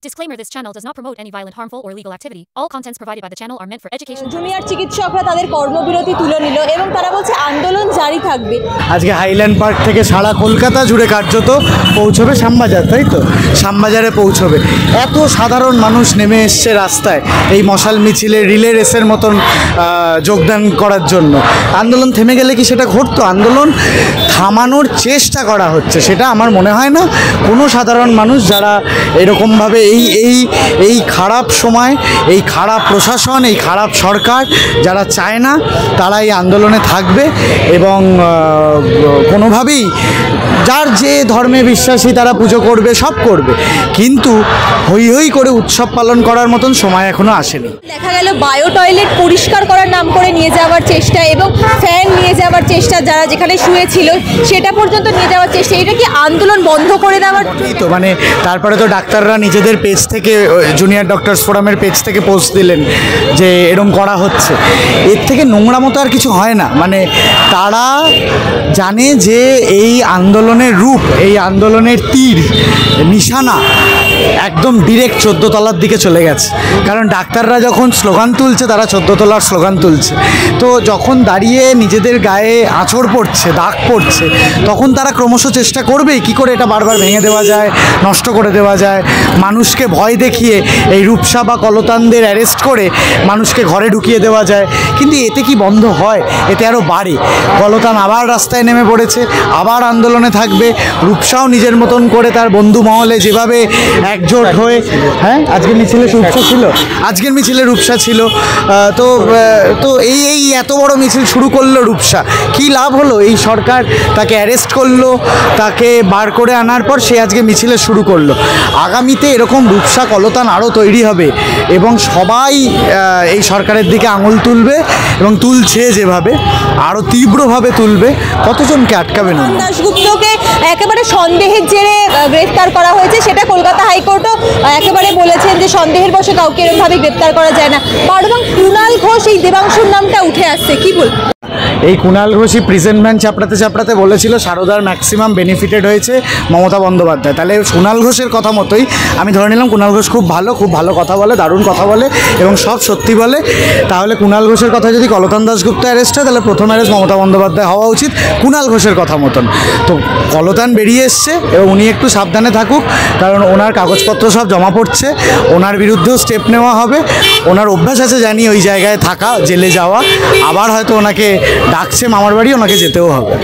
Disclaimer: This channel does not promote any violent, harmful, or illegal activity. All contents provided by the channel are meant for education. Junior চিকিৎসকরা তাদের কর্মবিরতি তুলে নিল এবং তারা বলছে আন্দোলন জারি থাকবে। আজকে হাইল্যান্ড পার্ক থেকে সারা কলকাতা জুড়ে কার্যত পৌঁছবে শ্যামবাজার, তাই তো? শ্যামবাজারে পৌঁছবে। এত সাধারণ মানুষ নেমে এসছে রাস্তায় এই মশাল মিছিলে রিলে রেসের মতন যোগদান করার জন্য। আন্দোলন থেমে গেলে কি সেটা ঘটতো? আন্দোলন থামানোর চেষ্টা করা হচ্ছে, সেটা আমার মনে হয় না কোনো সাধারণ মানুষ যারা এরকমভাবে এই খারাপ সময়, এই খারাপ প্রশাসন, এই খারাপ সরকার যারা চায় না, তারা এই আন্দোলনে থাকবে এবং কোনোভাবেই যার যে ধর্মে বিশ্বাসী তারা পুজো করবে, সব করবে, কিন্তু হই হই করে উৎসব পালন করার মতন সময় এখনো আসেনি। দেখা গেল বায়ো টয়লেট পরিষ্কার করার নাম করে নিয়ে যাওয়ার চেষ্টা এবং ফ্যান নিয়ে যাওয়ার চেষ্টা, যারা যেখানে শুয়েছিল সেটা পর্যন্ত নিয়ে যাওয়ার চেষ্টা। এটা কি আন্দোলন বন্ধ করে দেওয়ার? তো মানে তারপরে তো ডাক্তাররা নিজেদের পেজ থেকে, জুনিয়র ডক্টরস ফোরামের পেজ থেকে পোস্ট দিলেন যে এরকম করা হচ্ছে। এর থেকে নোংরা মতো আর কিছু হয় না। মানে তারা জানে যে এই আন্দোলনের রূপ, এই আন্দোলনের তীর নিশানা একদম ডিরেক্ট 14 তলার দিকে চলে গেছে। কারণ ডাক্তাররা যখন স্লোগান তুলছে, তারা 14 তলার স্লোগান তুলছে। তো যখন দাঁড়িয়ে নিজেদের গায়ে আঁচড় পড়ছে, দাগ পড়ছে, তখন তারা ক্রমশ চেষ্টা করবেই কী করে এটা বারবার ভেঙে দেওয়া যায়, নষ্ট করে দেওয়া যায়। মানুষকে ভয় দেখিয়ে এই রূপসা বা কলতানদের অ্যারেস্ট করে মানুষকে ঘরে ঢুকিয়ে দেওয়া যায়। কিন্তু এতে কি বন্ধ হয়? এতে আরও বাড়ে। কলতান আবার রাস্তায় নেমে পড়েছে, আবার আন্দোলনে থাকবে। রূপসাও নিজের মতন করে তার বন্ধু মহলে যেভাবে একজোট হয়ে, হ্যাঁ, আজকের মিছিলে রূপসা ছিল, আজকের মিছিলে রূপসা ছিল। তো এই এত বড় মিছিল শুরু করলো রূপসা, কী লাভ হলো? এই সরকার তাকে অ্যারেস্ট করলো, তাকে বার করে আনার পর সে আজকে মিছিলে শুরু করলো। আগামীতে এরকম রূপসা কলতান আরও তৈরি হবে এবং সবাই এই সরকারের দিকে আঙুল তুলবে এবং তুলছে যেভাবে, আরও তীব্রভাবে তুলবে। কতজনকে আটকাবেন? দাশগুপ্তকে একেবারে সন্দেহের জেরে গ্রেফতার করা হয়েছে, সেটা কলকাতা হাইকোর্টও একেবারে বলেছেন যে সন্দেহের বশে কাউকে এরকমভাবে গ্রেফতার করা যায় না। এবং কুণাল ঘোষ, এই দেবাংশুর নামটা উঠে আসছে, কি বল? এই কুণাল ঘোষই প্রিজেন্ট ভ্যান চাপড়াতে চাপড়াতে বলেছিল সারদার ম্যাক্সিমাম বেনিফিটেড হয়েছে মমতা বন্দ্যোপাধ্যায়। তাহলে কুণাল ঘোষের কথা মতোই আমি ধরে নিলাম কুণাল ঘোষ খুব ভালো কথা বলে, দারুণ কথা বলে এবং সব সত্যি বলে। তাহলে কুণাল ঘোষের কথা যদি কলতান দাশগুপ্ত অ্যারেস্ট হয়, তাহলে প্রথম অ্যারেস্ট মমতা বন্দ্যোপাধ্যায় হওয়া উচিত কুণাল ঘোষের কথা মতন। তো কলতান বেরিয়ে এসছে এবং উনি একটু সাবধানে থাকুক, কারণ ওনার কাগজপত্র সব জমা পড়ছে, ওনার বিরুদ্ধেও স্টেপ নেওয়া হবে। ওনার অভ্যাস আছে জানি ওই জায়গায় থাকা, জেলে যাওয়া, আবার হয়তো ওনাকে ডাকছে মামার বাড়ি, ওনাকে যেতেও হবে।